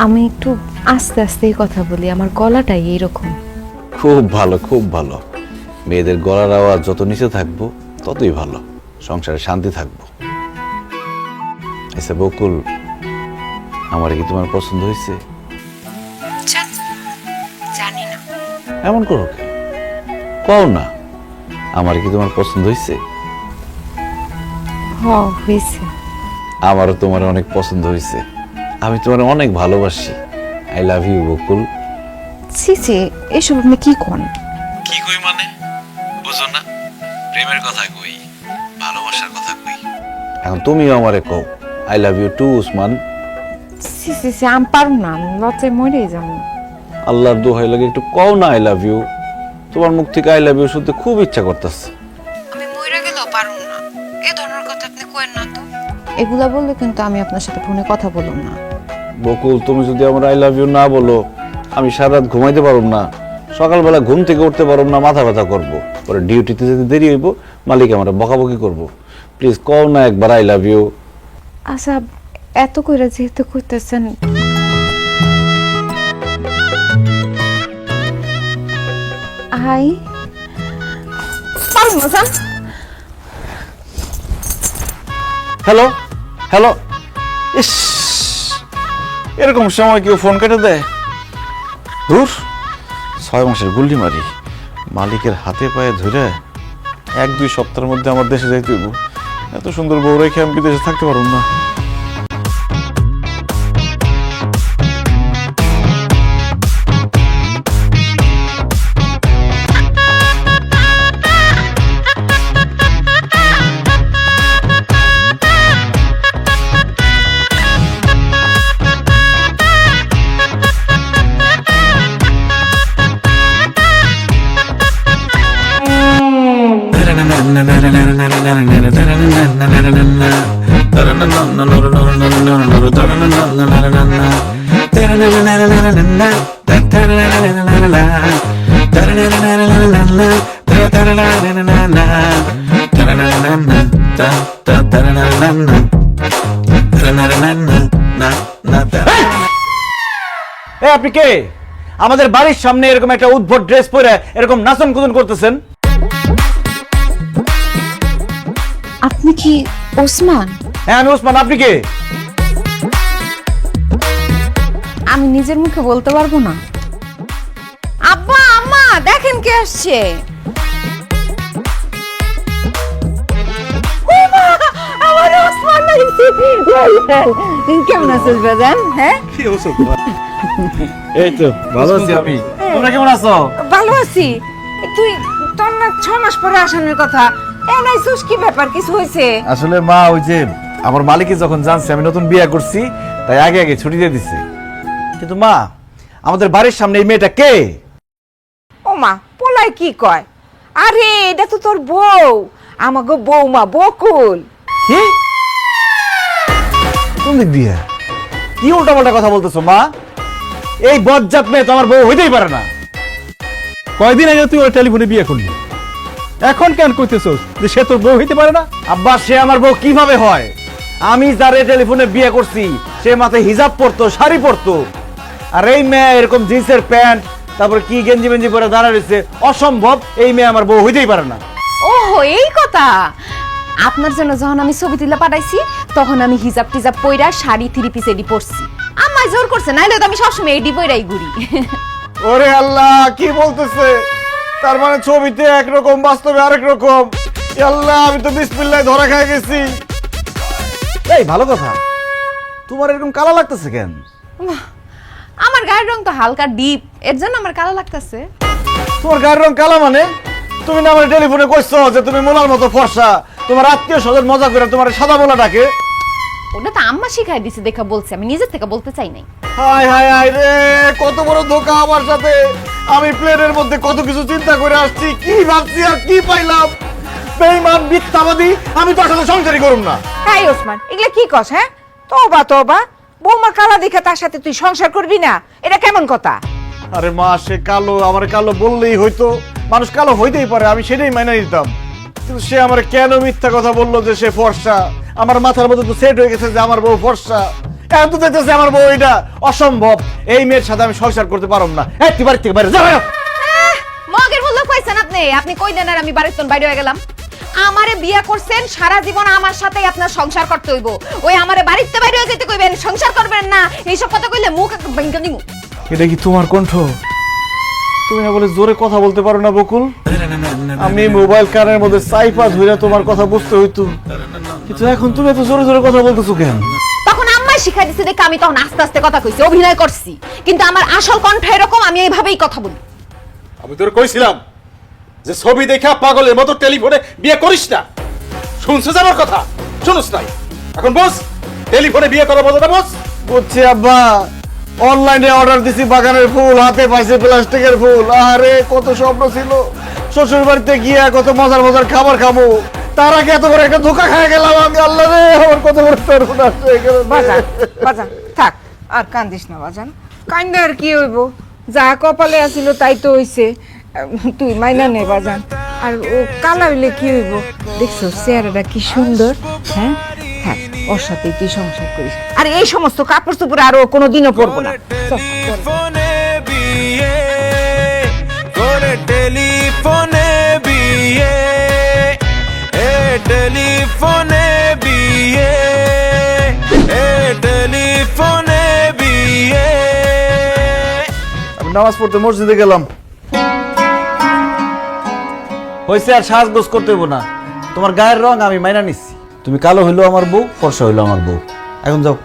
আমি একটু আস্তে আস্তেই কথা বলি, আমার গলাটাই এইরকম। খুব ভালো, খুব ভালো। মেয়েদের গলার আওয়াজ যত নিচে থাকবো ততই ভালো, সংসারে শান্তি থাকবো। আচ্ছা বকুল, আমার কি তোমার পছন্দ হয়েছে? জানি না। এমন করো কেন? কও না, আমার কি তোমার পছন্দ হয়েছে? হয়েছে। আমারও তোমার অনেক পছন্দ হয়েছে। আমি তোমার অনেক ভালোবাসি। আই লাভ ইউ বকুল। ছি ছি, এসব আপনি কি কোন? কি কই মানে বুঝো না? প্রেমের কথা কই, ভালোবাসার কথা কই। এখন তুমিও আমারে কও I love you too Usman. ছি ছি ছি, আমি পারব না, আমি লজ্জায় মরেই যাবো। আল্লাহর দোহাই লাগে একটু কও না আই লাভ ইউ। তোমার মুখ থেকে আই লাভ ইউ শুনতে খুব ইচ্ছা করতেছে। আমি মরে গেলেও পারব না, এই ধরনের কথা আপনি কইেন না তো। এগুলা বললে কিন্তু আমি আপনার সাথে ফোনে কথা বলবো না। বকুল, তুমি যদি আমার আই লাভ ইউ না বলো, আমি সারা রাত ঘুমাইতে পারব না, সকালবেলা ঘুম থেকে উঠতে পারব না, মাথা ব্যথা করবো, পরে ডিউটিতে যেতে দেরি হইব, মালিক আমার বকাবকি করবো। প্লিজ কও না একবার আই লাভ ইউ। আচ্ছা, এত কইরা যেহেতু কইতেছেন, আই পারব না জান। হ্যালো হ্যালো, ইস, এরকম সময় কেউ ফোন কেটে দেয়? দূর, 6 মাসের গুল্লি মারি, মালিকের হাতে পায়ে ধরে 1-2 সপ্তাহের মধ্যে আমার দেশে যাইতে হইব। এত সুন্দর বউ রেখে আমি বিদেশে থাকতে পারব না। আপনি কে? আমাদের বাড়ির সামনে এরকম একটা উদ্ভট ড্রেস পরে এরকম নাচন কুদন করতেছেন? আপনি কি ওসমান? হ্যাঁ আমি ওসমান। আপনি কে? আমি নিজের মুখে বলতে পারবো না। আব্বা আম্মা দেখেন কে আসছে। কেমন আছিস বাজান? হ্যাঁ এই তো ভালো আছি আমি। তোমরা কেমন আছো? ভালো আছি। তুই তোর না 6 মাস পরে আসানোর কথা, এনাইছিস কি ব্যাপার? কিছু হয়েছে? আসলে মা, ওই যে আমার মালিকে যখন জানছে আমি নতুন বিয়ে করছি, তাই আগে আগে ছুটি দিয়ে দিছে। কিন্তু মা, আমাদের বাড়ির সামনে এই মেয়েটা কে? ও মা, পোলাই কি কয়? আরে এটা তো তোর বউ, আমাগো বৌমা বকুল। কি? কোন দিক দিয়ে? কি উল্টাপাল্টা কথা বলতেছো মা? এই বজ্জাত মেয়ে তো আমার বউ হইতেই পারে না। কয়দিন আগে তুই ওর টেলিফোনে বিয়ে করলি, এখন কেন কইতেছস যে সে তোর বউ হইতে পারে না? আব্বা, সে আমার বউ কিভাবে হয়? আমি যারে টেলিফোনে বিয়ে করছি সে মাথায় হিজাব পরতো, শাড়ি পরতো, আর এই মেয়ে এরকম জিন্সের প্যান্ট, তারপর কি গেঞ্জি মেঞ্জি পরে দাঁড়া রয়েছে। অসম্ভব, এই মেয়ে আমার বউ হইতেই পারে না। ওহো, এই কথা। আপনার জন্য যখন আমি ছবি তুলে পাঠাইছি, তখন আমি হিজাব টিজাব পইরা শাড়ি 3 পিস এডি পরছি। আমায় জোর করছে, নাইলে তো আমি সবসময় এডি পইরাই ঘুরি। ওরে আল্লাহ, কি বলতেছে? তার মানে ছবিতে একরকম, বাস্তবে আরেক রকম। আল্লাহ, আমি তো বিসমিল্লাহ ধরা খাই গেছি। এই ভালো কথা, তোমার এরকম কালা লাগতেছে কেন? আমার গায়ের রং তো হালকা ডিপ, এর জন্য আমার কালো লাগতেছে। তোমার গায়ের রং কালা মানে? তুমি না আমার টেলিফোনে কইছো যে তুমি মোলার মতো ফর্সা, তোমার আত্মীয় স্বজন মজা করে তোমার সাদা মোলা ডাকে। ওটা তো আম্মা শিখাই দিছে দেখা বলছি, আমি নিজের থেকে বলতে চাই নাই। হায় হায় হায় রে, কত বড় ধোঁকা আমার সাথে। আমি প্লেনের মধ্যে কত কিছু চিন্তা করে আসছি, কি ভাবছি আর কি পাইলাম। বেঈমান, মিথ্যাবাদী, আমি তোর সাথে সংসারই করুম না। হাই ওসমান, এগুলা কি কস? হ্যাঁ, তোবা তোবা, বৌমা কালা দেখে তার সাথে তুই সংসার করবি না? এটা কেমন কথা? আরে মা, সে কালো, আমার কালো বললেই হয়তো, মানুষ কালো হইতেই পারে, আমি সেটাই মেনে নিতাম। কিন্তু সে আমার কেন মিথ্যা কথা বললো যে সে ফর্সা? আমার মাথার মধ্যে তো সেট হয়ে গেছে যে আমার বউ ফর্সা। এখন তো দেখতেছে আমার বউ এটা অসম্ভব, এই মেয়ের সাথে আমি সংসার করতে পারব না। এই তুই বাড়ি থেকে বাইরে যা। মগের বললো কইছেন আপনি কই দেন আর আমি বাড়ির তোন বাইরে হয়ে গেলাম। আমারে বিয়ে করছেন, সারা জীবন আমার সাথেই আপনার সংসার করতে হইব। ওই আমারে বাড়িতে বাইরে হয়ে যেতে কইবেন, সংসার করবেন না, এইসব কথা কইলে মুখ একদম ভেঙে দিমু। এটা কি তোমার কণ্ঠ? তুমি না বলে জোরে কথা বলতে পারো না বকুল? আমি মোবাইল কানের মধ্যে সাইপা ধরে তোমার কথা বুঝতে হইতো, কিন্তু এখন তুমি এত জোরে জোরে কথা বলতেছো কেন? তখন আম্মা শিখাই দিছে দেখে আমি তখন আস্তে আস্তে কথা কইছি, অভিনয় করছি। কিন্তু আমার আসল কণ্ঠ এরকম, আমি এইভাবেই কথা বলি। আমি তোর কইছিলাম যে ছবি দেখা পাগলের মতো টেলিফোনে বিয়ে করিস না। শুনছিস আমার কথা? শুনুস নাই? এখন বস, টেলিফোনে বিয়ে করা বলতে বস। বুঝছি আব্বা, অনলাইনে অর্ডার দিছি বাগানের ফুল, হাতে পাইছে প্লাস্টিকের ফুল। আরে কত স্বপ্ন ছিল শ্বশুর বাড়িতে গিয়ে কত মজার মজার খাবার খাবো, তার আগে এত বড় একটা ধোকা খেয়ে গেলাম আমি। আল্লাহ রে, আমার কত বড় সর্বনাশ হয়ে গেল। বাজান বাজান থাক, আর কান্দিস না বাজান। কান্দে আর কি হইব, যা কপালে আছিল তাই তো হইছে। তুই মাইনা নে বাজান। আর ও কালা হইলে কি হইব, দেখছো চেহারাটা কি সুন্দর। হ্যাঁ থাক, ওর সাথে তুই সংসার করিস। আর এই সমস্ত কাপড় চোপড় আর ও কোনোদিনও পরবো না। চল, চল। টেলিফোনে বিয়ে, টেলিফোনে বিয়ে, টেলিফোনে বিয়ে। আমি নামাজ পড়তে মসজিদে গেলাম, হয়েছে আর সাজগোজ করতে হইব না। তোমার গায়ের রং আমি মাইনা নিচ্ছি, তুমি কালো হইলো আমার বউ, ফর্সা হইলো আমার বউ। এখন যাও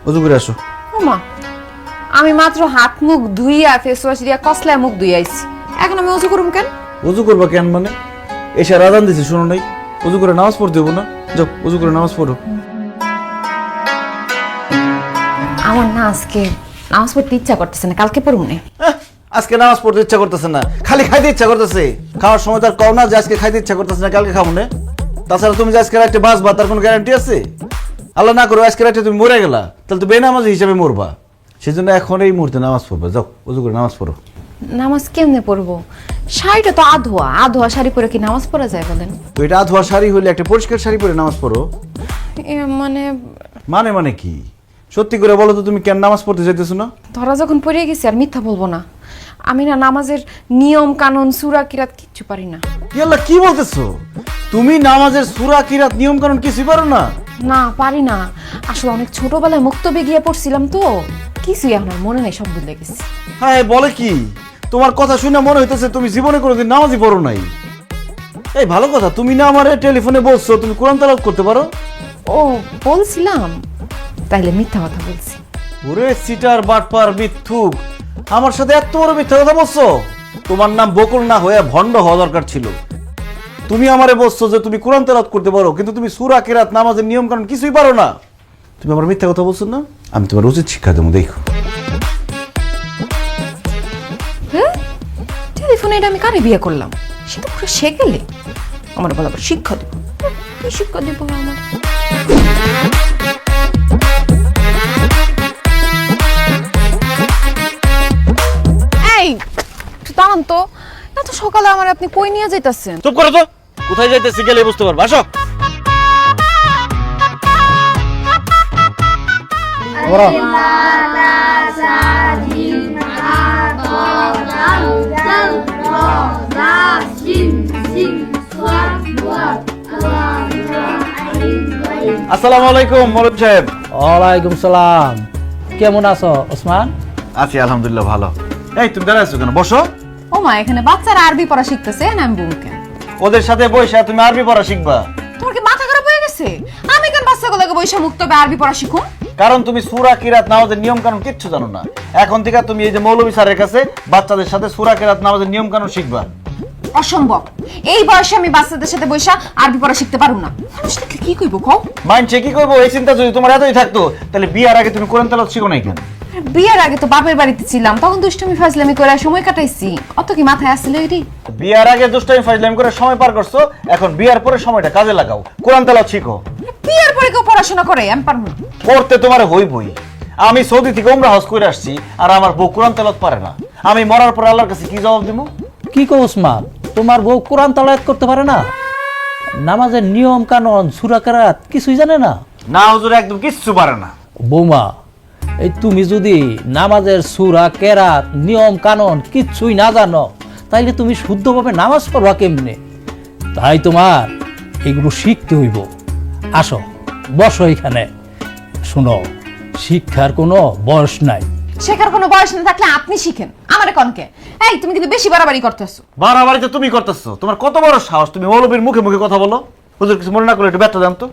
উজু করে আসো। ওমা, আমি মাত্র হাত মুখ ধুইয়া ফেস ওয়াশ দিয়া কসলায় মুখ ধুই আইছি, এখন আমি ওযু করুম কেন? উজু করবা কেন মানে? এসে আজান দিছি শুনো নাই? উজু করে নামাজ পড়তে হইব না? যাও উজু করে নামাজ পড়ো। আমার না আজকে নামাজ পড়তে ইচ্ছা করতেছে না, কালকে পড়ুম না। আজকে নামাজ পড়তে ইচ্ছা করতেছে না, খালি খাইতে ইচ্ছা করতেছে। খাওয়ার সময় তার কও না যে আজকে খাইতে ইচ্ছা করতেছে না, কালকে খাবো না। তাছাড়া তুমি যে আজকে রাতে বাঁচবা তার কোনো গ্যারান্টি আছে? আল্লাহ না করো আজকে রাতে তুমি মরে গেলা, তাহলে তো বেনামাজি হিসাবে মরবা। সেই জন্য এখন এই মুহূর্তে নামাজ পড়বা। যাও উজু করে নামাজ পড়ো। নামাজ কেমনে পড়বো? শাড়িটা তো আধোয়া, আধোয়া শাড়ি পরে কি নামাজ পড়া যায় বলেন? তো এটা আধোয়া শাড়ি হইলে একটা পরিষ্কার শাড়ি পরে নামাজ পড়ো। মানে মানে মানে কি? সত্যি করে বলো তো, তুমি কেন নামাজ পড়তে যাইতেছো না? ধরা যখন পড়ে গেছি আর মিথ্যা বলবো না। আমি না নামাজের নিয়ম কানুন সূরা কিরাত কিচ্ছু পারি না। ইয়াল্লাহ, কি বলতেছো? তুমি নামাজের সূরা কিরাত নিয়ম কানুন কিছুই পারো না? না পারি না, আসলে অনেক ছোটবেলায় মুক্তবে গিয়ে পড়ছিলাম তো, কিছুই এখন আর মনে নেই, সব ভুলে গেছি। হ্যাঁ বলে কি? তোমার কথা শুনে মনে হইতেছে তুমি জীবনে কোনোদিন নামাজই পড়ো নাই। এই ভালো কথা, তুমি না আমারে টেলিফোনে বলছো তুমি কোরআন তেলাওয়াত করতে পারো। ও বলছিলাম, তাইলে মিথ্যা কথা বলছি। ওরে সিটার বাটপার মিথ্যুক, আমার সাথে এত বড় মিথ্যা কথা বলছো? তোমার নাম বকুল না হয়ে ভণ্ড হওয়া দরকার ছিল। তুমি আমারে বলছো যে তুমি কোরআন তেলাওয়াত করতে পারো, কিন্তু তুমি সূরা কিরাত নামাজের নিয়ম কানুন কিছুই পারো না। তুমি আমার মিথ্যা কথা বলছো না? আমি তোমার উচিত শিক্ষা দেবো, দেখো। হ্যাঁ, টেলিফোনে এটা আমি কারে বিয়ে করলাম, সেটা পুরো সে গেলে আমার বলা শিক্ষা দেবো। কি শিক্ষা দেবো আমার? এই দাঁড়ান তো, এত সকালে আমার আপনি কই নিয়ে যাইতাছেন? চুপ করো তো, কোথায় যাইতেছি গেলে বুঝতে পারবো। আসো। আসসালামু আলাইকুম মৌলভী সাহেব। ওয়ালাইকুম সালাম। কেমন আছো ওসমান? আছি আলহামদুলিল্লাহ ভালো। এই তুমি দাঁড়ায় আছো কেন? বসো। ও মা, এখানে বাচ্চারা আরবি পড়া শিখতেছে, না আমি বুমকে ওদের সাথে বইসা তুমি আরবি পড়া শিখবা। তোমার কি মাথা খারাপ হয়ে গেছে? আমি কেন বাচ্চাগুলোকে বৈশা মুক্তবে আরবি পড়া শিখুম? কারণ তুমি সূরা কিরাত নামাজের নিয়ম কানুন কিচ্ছু জানো না। এখন থেকে তুমি এই যে মৌলভী স্যারের কাছে বাচ্চাদের সাথে সূরা কিরাত নামাজের নিয়ম কানুন শিখবা। অসম্ভব, এই বয়সে আমি বাচ্চাদের সাথে বৈশা আরবি পড়া শিখতে পারুম না। মানুষ দেখলে কি কইব কও? মাইন্ডে কি করবো এই চিন্তা যদি তোমার এতই থাকতো, তাহলে বিয়ার আগে তুমি কোরআন তেলাওয়াত শিখো নাই কেন? বিয়ের আগে তো বাপের বাড়িতে ছিলাম, তখন দুষ্টুমি ফাজলামি করে সময় কাটাইছি। অত কি মাথায় আসছিল এটি? বিয়ার আগে দুষ্টামি ফাজলামি করে সময় পার করছো, এখন বিয়ার পরে সময়টা কাজে লাগাও, কোরআন তেলাওয়াত শিখো। বিয়ের পরে কেউ পড়াশোনা করে? আমি পারবো না। করতে তোমার হইবই। আমি সৌদি থেকে উমরা হজ করে আসছি, আর আমার বউ কোরআন তেলাওয়াত পারে না। আমি মরার পর আল্লাহর কাছে কি জবাব দিব? কি কো ওসমান, তোমার বউ কোরআন তেলাওয়াত করতে পারে না? নামাজের নিয়ম কানুন সূরা কিরাত কিছুই জানে না? না হুজুর, একদম কিচ্ছু পারে না। বৌমা, এই তুমি যদি নামাজের সূরা কেরাত নিয়ম কানুন কিচ্ছুই না জানো তাইলে তুমি শুদ্ধভাবে নামাজ পড়বা কেমনে? তাই তোমার এগুলো শিখতে হইব। আসো বসো এখানে। শুনো, শিক্ষার কোনো বয়স নাই। শেখার কোনো বয়স না থাকলে আপনি শিখেন, আমারে কনকে। এই তুমি কিন্তু বেশি বাড়াবাড়ি করতেছো। বাড়াবাড়ি তো তুমি করতেছো। তোমার কত বড় সাহস, তুমি মৌলবীর মুখে মুখে কথা বলো। হুজুর কিছু মনে না করলে একটু ব্যাটটা দেন তো।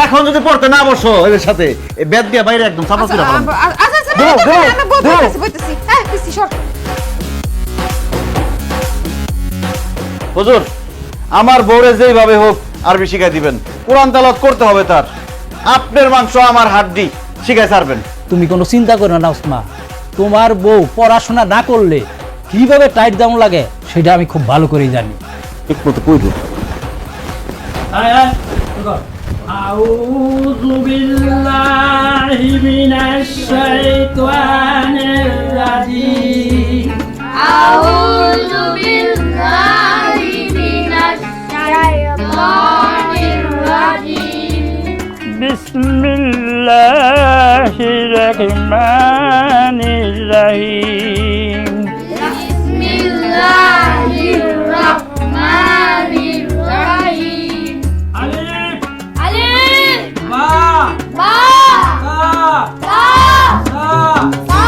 এখন যদি পড়তে না বসো এদের সাথে, এই ব্যাট দিয়ে বাইরে একদম চাপা চুরা করো। হুজুর, আমার বউরে যেইভাবে হোক আরবি শিখাই দিবেন। কোরআন তেলাওয়াত করতে হবে তার। আপনার মাংস আমার হাড্ডি, শিখাই ছাড়বেন। তুমি কোনো চিন্তা করো না উসমা, তোমার বউ পড়াশোনা না করলে কিভাবে টাইট দাম লাগে সেটা আমি খুব ভালো করেই জানি। ঠিক মতো কইল। আউযু বিল্লাহি মিনাশ শাইতানির রাজিম। আউযু বিল্লাহি মিনাশ শাইতানির রাজিম। বিসমিল্লাহির রহমানির রহিম। বিসমিল্লাহির রহমানির রহিম। আলিফ আলিফ বা বা তা তা সা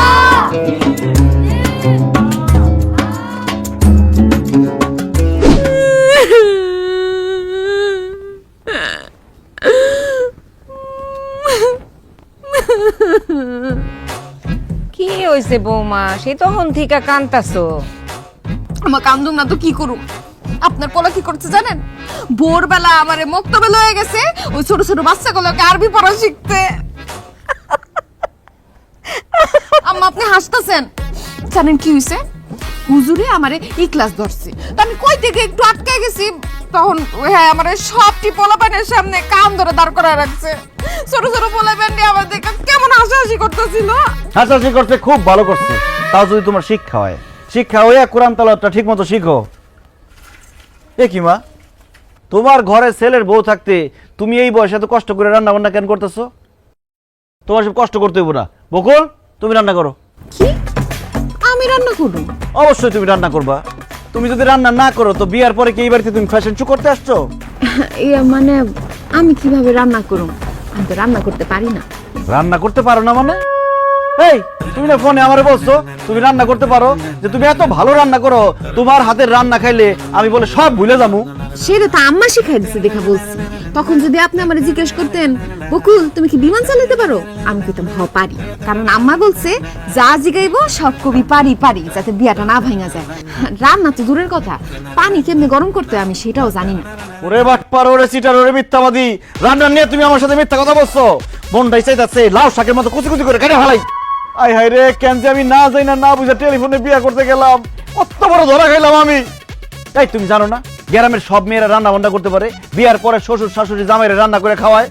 কি হইছে বৌমা, সে তখন থেকে কান্তাছো? আমার কান্দুম না তো কি করুম? আপনার পোলা কি করছে জানেন? ভোরবেলা আমারে মক্তবে লয়ে গেছে ওই ছোট ছোট বাচ্চাগুলোকে আরবি পড়া শিখতে। আম্মা আপনি হাসতেছেন, জানেন কি হইছে? হুজুরে আমারে এই ক্লাস ধরছে, তো আমি কই থেকে একটু আটকে গেছি, তখন হ্যাঁ আমারে সবটি পোলাপানের সামনে কান ধরে দাঁড় করায় রাখছে। ছোট ছোট পোলাপান নিয়ে আমার দেখে কেমন হাসাহাসি করতেছিল। হাসাহাসি করতে খুব ভালো করছে, তাও যদি তোমার শিক্ষা হয়। শিক্ষা হয়ে কোরআন তেলাওয়াতটা ঠিক মতো শিখো। এ কি মা, তোমার ঘরে ছেলের বউ থাকতে তুমি এই বয়সে এত কষ্ট করে রান্না বান্না কেন করতেছো? তোমার সব কষ্ট করতে হইব না। বকুল, তুমি রান্না করো। কি আমি রান্না করব? অবশ্যই তুমি রান্না করবা। তুমি যদি রান্না না করো তো বিয়ার পরে কি এই বাড়িতে তুমি ফ্যাশন শো করতে আসছো? মানে আমি কিভাবে রান্না করব? আমি তো রান্না করতে পারি না। রান্না করতে পারো না মানে? এই তুমি না ফোনে আমারে বলছো তুমি রান্না করতে পারো, যে তুমি এত ভালো রান্না করো, তোমার হাতের রান্না খাইলে আমি বলে সব ভুলে যাবো। সেটা তো আম্মা শিখাই দিছে দেখা বলছি। তখন যদি আপনি আমারে জিজ্ঞেস করতেন বকুল তুমি কি বিমান চালাতে পারো, আমি কইতাম হ পারি, কারণ আম্মা বলছে যা জিগাইবো সব কবি পারি পারি, যাতে বিয়াটা না ভাঙা যায়। রান্না তো দূরের কথা, পানি কেমনে গরম করতে হয় আমি সেটাও জানি না। ওরে বাটপার, ওরে সিটার, ওরে মিথ্যাবাদী। রান্না নিয়ে তুমি আমার সাথে মিথ্যা কথা বলছো। মনটাই চাইতাছে লাউ শাকের মতো কুচি কুচি করে কেটে ফেলাই। আই হাই রে, কেন যে আমি না যাই না বুঝে টেলিফোনে বিয়ে করতে গেলাম, কত বড় ধরা খাইলাম আমি। এই তুমি জানো না গ্রামের সব মেয়েরা রান্না বান্না করতে পারে, বিয়ার পরে শ্বশুর শাশুড়ি জামাইরে রান্না করে খাওয়ায়।